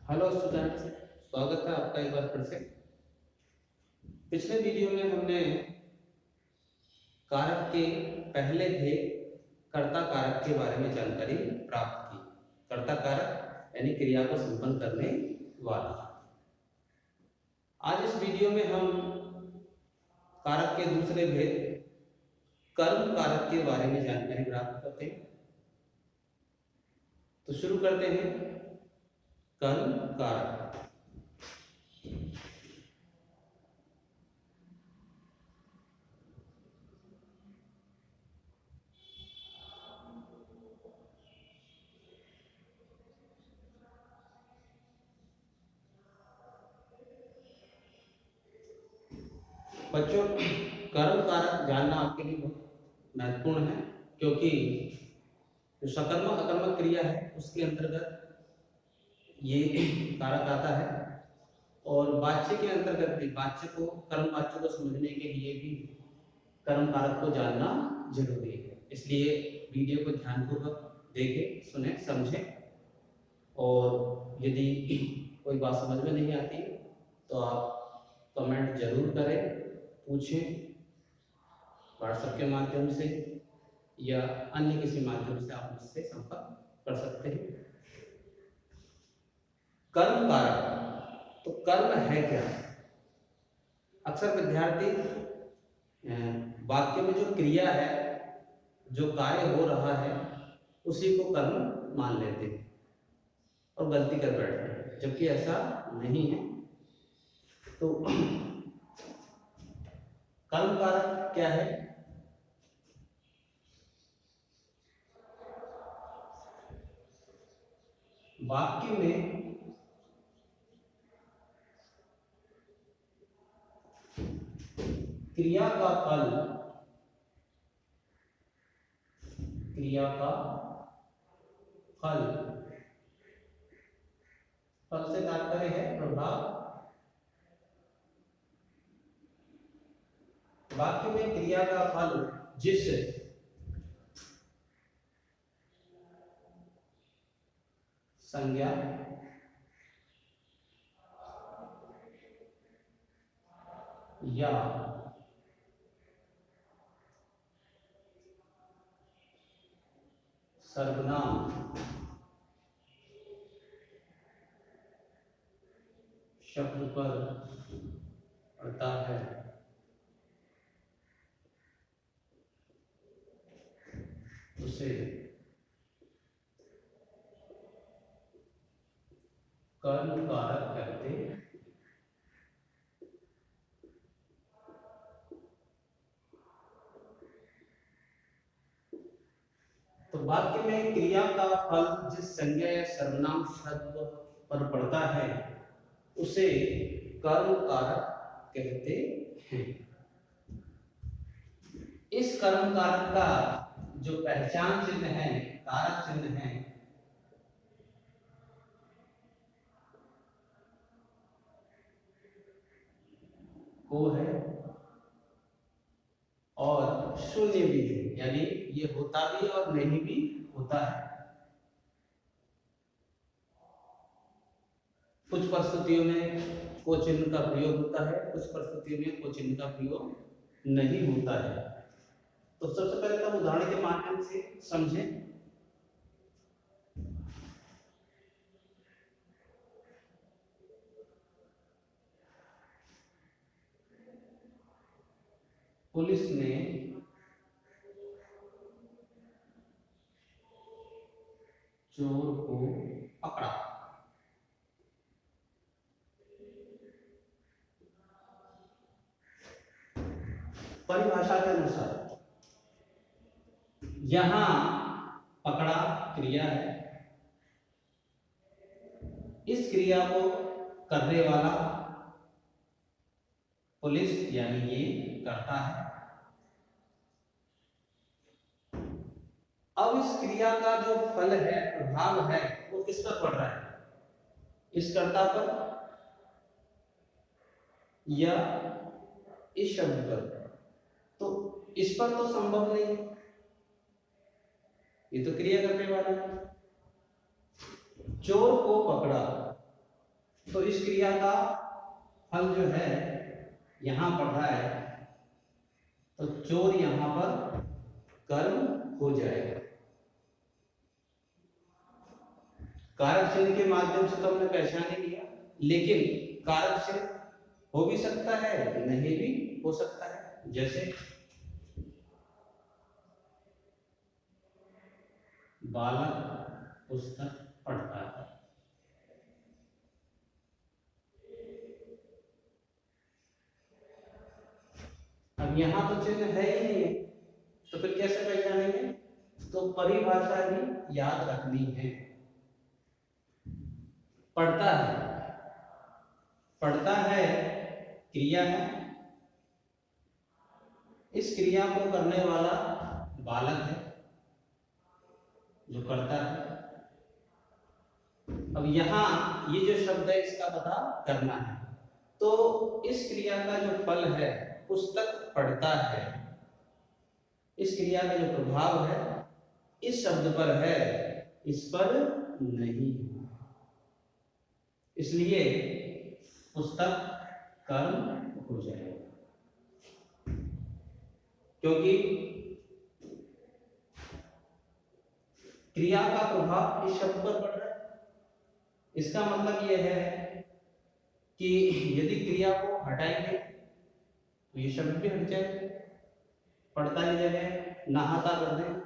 Hello students, स्वागत है आपका एक बार फिर से। पिछले वीडियो में हमने कारक के पहले भेद कर्ता कारक के बारे में जानकारी प्राप्त की। कर्ता कारक यानी क्रिया को संपन्न करने वाला। आज इस वीडियो में हम कारक के दूसरे भेद कर्म कारक के बारे में जानकारी प्राप्त करते हैं। तो शुरू करते हैं। कर्म कारक। बच्चों, कर्म कारक जानना आपके लिए बहुत महत्वपूर्ण है, क्योंकि जो सकर्मक अकर्मक क्रिया है उसके अंतर्गत ये कारक आता है, और वाच्य के अंतर्गत भी वाच्य को कर्म वाच्य को समझने के लिए भी कर्म कारक को जानना जरूरी है। इसलिए वीडियो को ध्यानपूर्वक देखें, सुने, समझें, और यदि कोई बात समझ में नहीं आती तो आप कमेंट जरूर करें, पूछें। व्हाट्सएप के माध्यम से या अन्य किसी माध्यम से आप मुझसे संपर्क कर सकते हैं। कर्म कारक, तो कर्म है क्या? अक्सर विद्यार्थी वाक्य में जो क्रिया है, जो कार्य हो रहा है, उसी को कर्म मान लेते हैं और गलती कर बैठते हैं, जबकि ऐसा नहीं है। तो कर्म कारक क्या है? वाक्य में क्रिया का फल, क्रिया का फल, फल से तात्पर्य है प्रभाव। वाक्य में क्रिया का फल जिस संज्ञा या सर्वनाम शब्द पर पड़ता है उसे कर्म कारक कहते हैं। तो वाक्य में क्रिया का फल जिस संज्ञा या सर्वनाम शब्द पर पड़ता है उसे कर्म कारक कहते हैं। इस कर्म कारक का जो पहचान चिन्ह है, कारक चिन्ह है, वो है और शून्य भी है, यानी ये होता भी और नहीं भी होता है। कुछ परिस्थितियों में को चिन्ह का प्रयोग होता है, कुछ परिस्थितियों में को चिन्ह का प्रयोग नहीं होता है। तो सबसे पहले तो उदाहरण के माध्यम से समझें। पुलिस ने चोर को पकड़ा। परिभाषा के अनुसार यहां पकड़ा क्रिया है, इस क्रिया को करने वाला पुलिस यानी ये करता है। अब इस क्रिया का जो फल है, प्रभाव है, वो किस पर पड़ रहा है? इस कर्ता पर या इस शब्द पर? तो इस पर तो संभव नहीं, ये तो क्रिया करने वाला है। चोर को पकड़ा, तो इस क्रिया का फल जो है यहां पड़ रहा है, तो चोर यहां पर कर्म हो जाएगा। कारक चिन्ह के माध्यम से तो हमने पहचान ही लिया, लेकिन कारक चिन्ह हो भी सकता है, नहीं भी हो सकता है। जैसे बालक पुस्तक पढ़ता है, अब यहां तो चिन्ह है ही नहीं है, तो फिर कैसे पहचानेंगे? तो परिभाषा ही याद रखनी है। पढ़ता है, पढ़ता है क्रिया है, इस क्रिया को करने वाला बालक है जो करता है। अब यहां ये जो शब्द है इसका पता करना है, तो इस क्रिया का जो फल है पुस्तक पढ़ता है, इस क्रिया का जो प्रभाव है इस शब्द पर है, इस पर नहीं, इसलिए पुस्तक कर्म हो जाएगा। क्योंकि क्रिया का प्रभाव इस शब्द पर पड़ रहा है, इसका मतलब यह है कि यदि क्रिया को हटाएंगे तो ये शब्द भी हट जाएगा। पढ़ता की जगह नहाता कर दें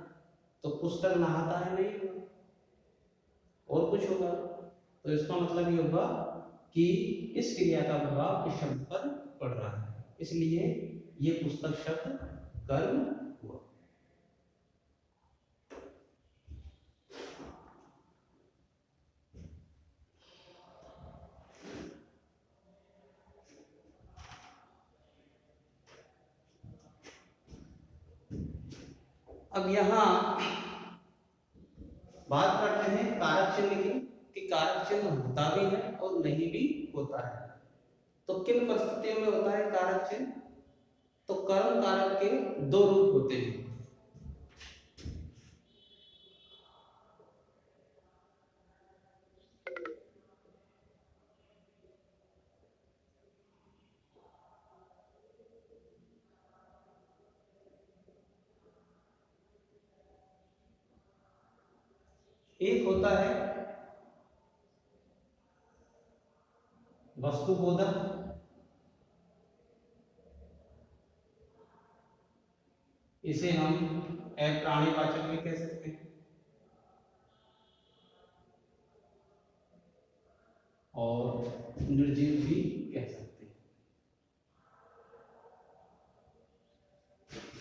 तो पुस्तक नहाता है नहीं होगा, और कुछ होगा। तो इसका मतलब ये होगा कि इस क्रिया का प्रभाव इस शब्द पर पड़ रहा है, इसलिए ये पुस्तक शब्द कर्म हुआ। अब यहां बात करते हैं कारक चिन्ह की, कि कारक चिन्ह होता भी है और नहीं भी होता है। तो किन परिस्थितियों में होता है कारक चिन्ह? तो कर्म कारक के दो रूप होते हैं। एक होता है वस्तुबोधक, इसे हम प्राणीवाचक भी कह सकते हैं, और निर्जीव भी कह सकते हैं।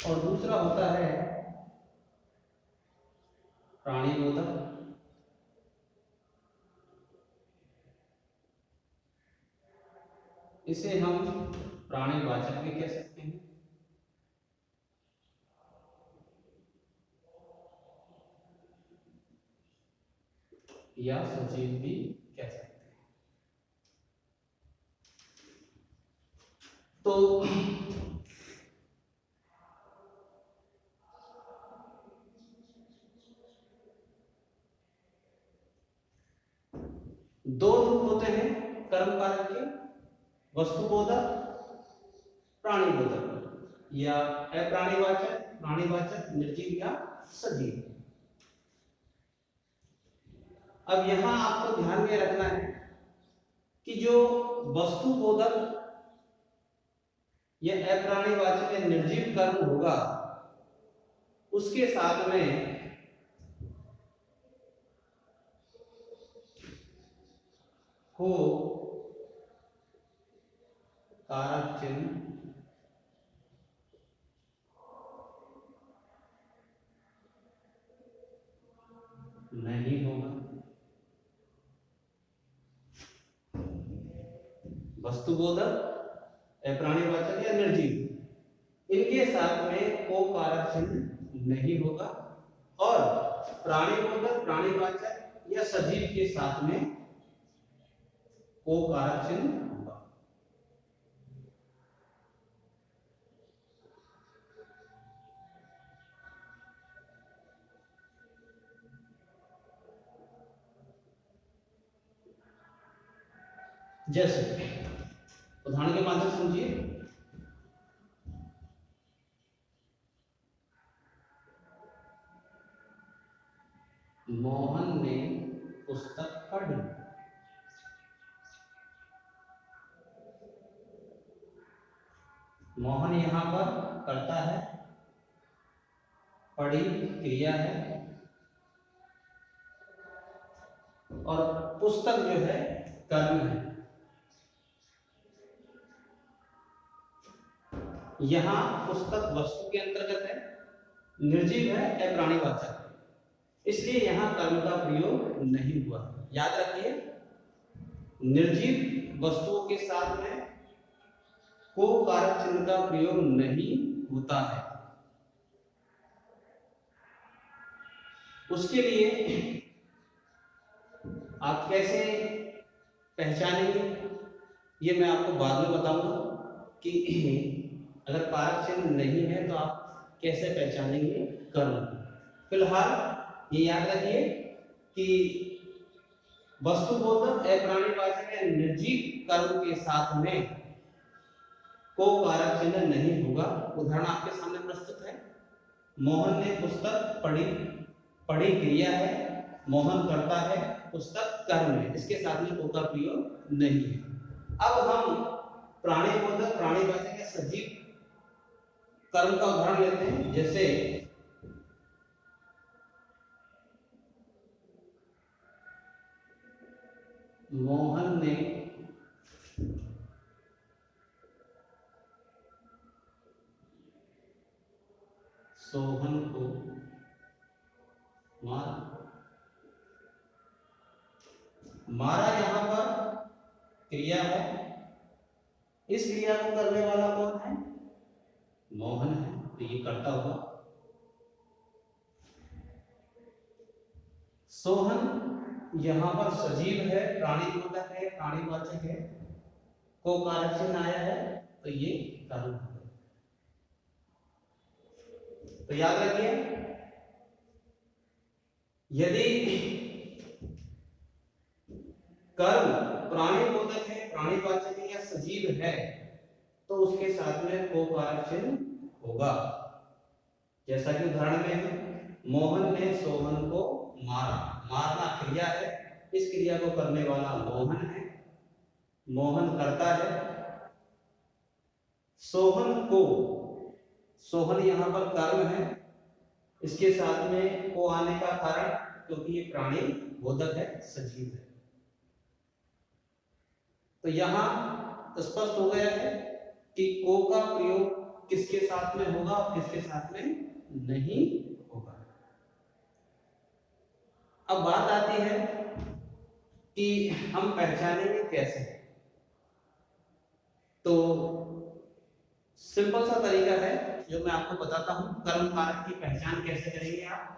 और दूसरा होता है प्राणीबोधक, इसे हम प्राणीवाचक भी कह सकते हैं, या सजीव भी कह सकते हैं। तो दो रूप होते हैं कर्म कारक के, वस्तुबोधक, प्राणीबोधक, या अप्राणीवाचक, प्राणीवाचक, निर्जीव या सजीव। अब यहां आपको ध्यान में रखना है कि जो वस्तुबोधक या अप्राणीवाचक या निर्जीव कर्म होगा उसके साथ में हो कारक चिन्ह नहीं होगा। वस्तुबोधक, अप्राणीवाचक या निर्जीव, इनके साथ में को कारक चिन्ह नहीं होगा, और प्राणीबोधक, प्राणीवाचक या सजीव के साथ में को कारक चिन्ह होगा। जैसे उदाहरण के माध्यम से समझिए, मोहन ने पुस्तक पढ़ी। मोहन यहाँ पर करता है, पढ़ी क्रिया है, और पुस्तक जो है कर्म है। यहाँ पुस्तक वस्तु के अंतर्गत है, निर्जीव है या प्राणीवाचक है, इसलिए यहाँ कर्म का प्रयोग नहीं हुआ। याद रखिए, निर्जीव वस्तुओं के साथ में को कारक चिन्ह का प्रयोग नहीं होता है। उसके लिए आप कैसे पहचानेंगे ये मैं आपको बाद में बताऊंगा कि अगर कारक चिन्ह नहीं है तो आप कैसे पहचानेंगे कर्म। फिलहाल ये याद रखिए कि वस्तुबोधक अप्राणीवाचक या निर्जीव कर्म के साथ में को कारक चिन्ह नहीं होगा। उदाहरण आपके सामने प्रस्तुत है, मोहन ने पुस्तक पढ़ी, पढ़ी क्रिया है, मोहन करता है, पुस्तक कर्म है, इसके साथ में को का प्रयोग नहीं है। अब हम प्राणीबोधक प्राणीवाचक या सजीव कर्म का उदाहरण लेते हैं। जैसे मोहन ने सोहन को मारा। यहां पर क्रिया है, इस क्रिया को करने वाला कौन है? मोहन है, तो ये करता हुआ। सोहन यहां पर सजीव है, प्राणीबोधक है, प्राणीवाचक है, को कारक चिन्ह आया है, तो ये कर्म है। तो याद रखिए, यदि कर्म प्राणीबोधक है, प्राणीवाचक है या सजीव है तो उसके साथ में को कारक चिन्ह होगा। जैसा कि उदाहरण में है, मोहन ने सोहन को मारा। मारना क्रिया है, इस क्रिया को करने वाला मोहन है, मोहन करता है। सोहन को, सोहन यहाँ पर कर्म है, इसके साथ में को आने का कारण क्योंकि ये प्राणी बोधक है, सजीव है। तो यहां स्पष्ट हो गया है कि को का प्रयोग किसके साथ में होगा और किसके साथ में नहीं होगा। अब बात आती है कि हम पहचानेंगे कैसे। तो सिंपल सा तरीका है जो मैं आपको बताता हूं, कर्म कारक की पहचान कैसे करेंगे आप।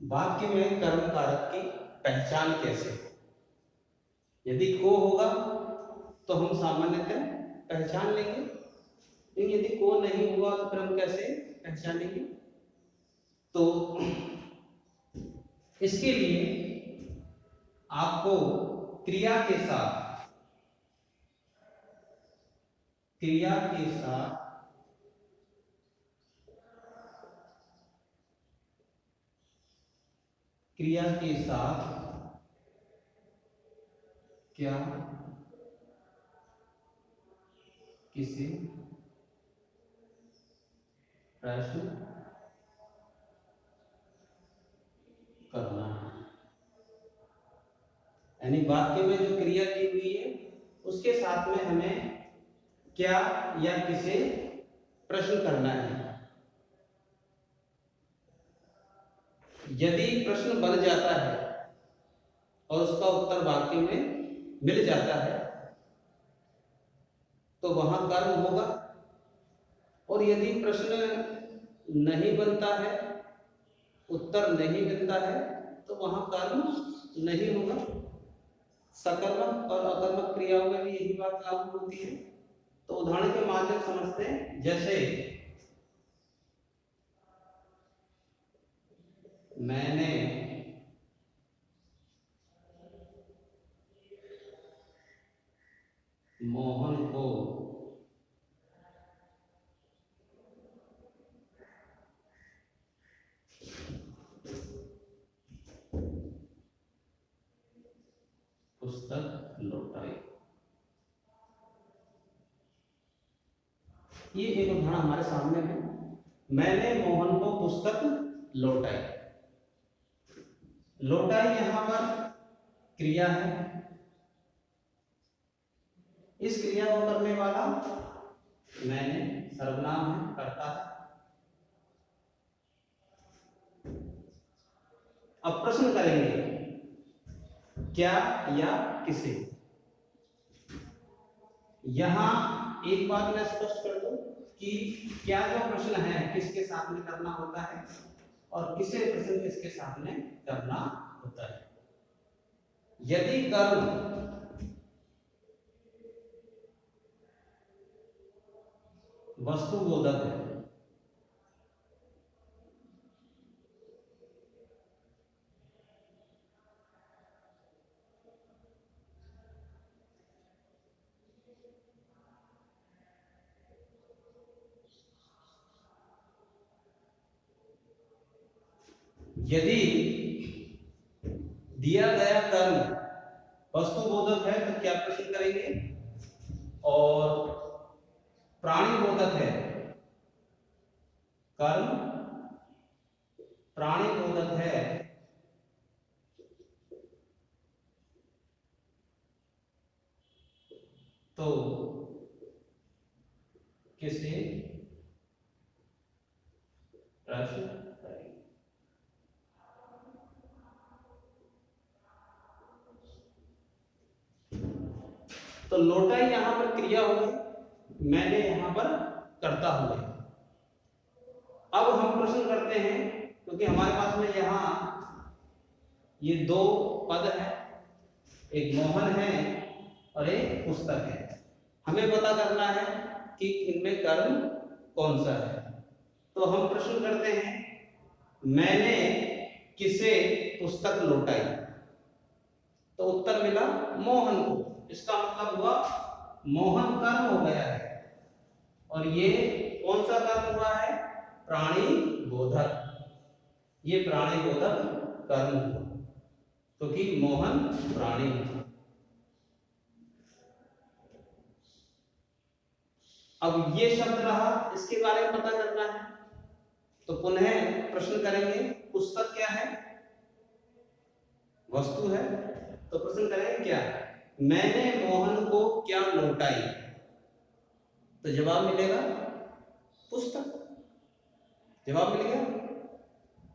वाक्य में कर्म कारक की पहचान कैसे। यदि को होगा तो हम सामान्यतः पहचान लेंगे, लेकिन यदि को नहीं होगा तो फिर हम कैसे पहचानेंगे। तो इसके लिए आपको क्रिया के साथ क्या किसी प्रश्न करना है। यानी वाक्य में जो क्रिया की हुई है उसके साथ में हमें क्या या किसे प्रश्न करना है। यदि प्रश्न बन जाता है और उसका उत्तर वाक्य में मिल जाता है तो वहां कर्म होगा, और यदि प्रश्न नहीं बनता है, उत्तर नहीं मिलता है, तो वहां कर्म नहीं होगा। सकर्मक और अकर्मक क्रियाओं में भी यही बात लागू होती है। तो उदाहरण के माध्यम से समझते हैं। जैसे मैंने मोहन को पुस्तक लौटाई। ये एक उदाहरण हमारे सामने है। मैंने मोहन को पुस्तक लौटाई। लौटाई यहां पर क्रिया है। इस क्रिया को करने वाला मैंने सर्वनाम है, कर्ता है। अब प्रश्न करेंगे क्या या किसे। यहां एक बात मैं स्पष्ट कर दूं कि क्या जो प्रश्न है किसके साथ में करना होता है और किसे प्रश्न किसके साथ में करना होता है। यदि कर्म वस्तुबोधक है, यदि दिया गया कर्म वस्तुबोधक है तो क्या प्रश्न करेंगे, और प्राणी बोधक है, कर्म प्राणी बोधक है तो किसे प्रश्न करेंगे। तो लौटाई यहां पर क्रिया हो गई, मैंने यहां पर कर्ता हो गया। अब हम प्रश्न करते हैं, क्योंकि हमारे पास में यहां ये दो पद है, एक मोहन है और एक पुस्तक है। हमें पता करना है कि इनमें कर्म कौन सा है। तो हम प्रश्न करते हैं मैंने किसे पुस्तक लौटाई, तो उत्तर मिला मोहन को। इसका मतलब हुआ मोहन कर्म हो गया है, और ये कौन सा कर्म हुआ है, प्राणी बोधक। ये प्राणी बोधक कर्म हुआ क्योंकि मोहन प्राणी है। अब ये शब्द रहा, इसके बारे में पता करना है, तो पुनः प्रश्न करेंगे पुस्तक क्या है, वस्तु है। तो प्रश्न करेंगे क्या, मैंने मोहन को क्या लौटाई, तो जवाब मिलेगा पुस्तक। जवाब मिल गया।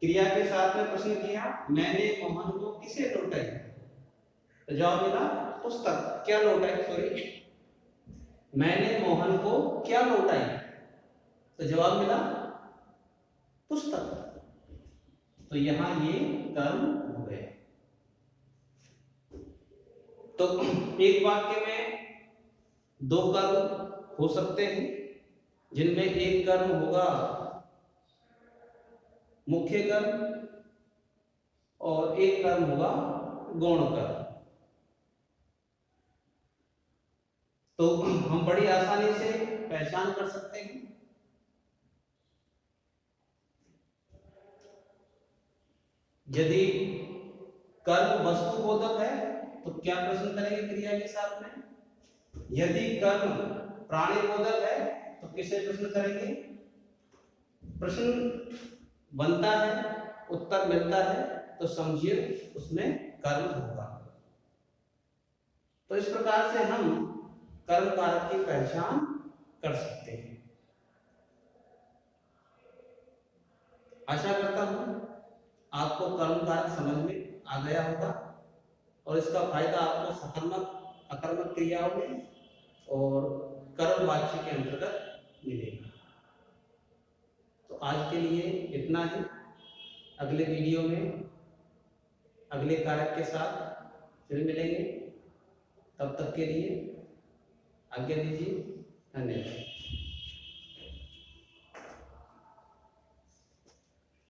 क्रिया के साथ में प्रश्न किया मैंने मोहन को किसे लौटाई, तो जवाब मिला पुस्तक। क्या लौटाई, सॉरी, मैंने मोहन को क्या लौटाई, तो जवाब मिला पुस्तक। तो यहां ये कर्म हो गए। तो एक वाक्य में दो कर्म हो सकते हैं, जिनमें एक कर्म होगा मुख्य कर्म और एक कर्म होगा गौण कर्म। तो हम बड़ी आसानी से पहचान कर सकते हैं। यदि कर्म वस्तुबोधक है तो क्या प्रश्न करेंगे क्रिया के साथ में। यदि कर्म प्राणी बोधक है तो किसे प्रश्न करेंगे। प्रश्न बनता है, उत्तर मिलता है, तो समझिए उसमें कर्म होगा। तो इस प्रकार से हम कर्म कारक की पहचान कर सकते हैं। आशा करता हूं आपको कर्म कारक समझ में आ गया होगा, और इसका फायदा आपको सकर्मक अकर्मक क्रियाओं में और कर्मवाच्य के अंतर्गत मिलेगा। तो आज के लिए इतना ही। अगले वीडियो में अगले कारक के साथ फिर मिलेंगे। तब तक के लिए आज्ञा दीजिए। धन्यवाद।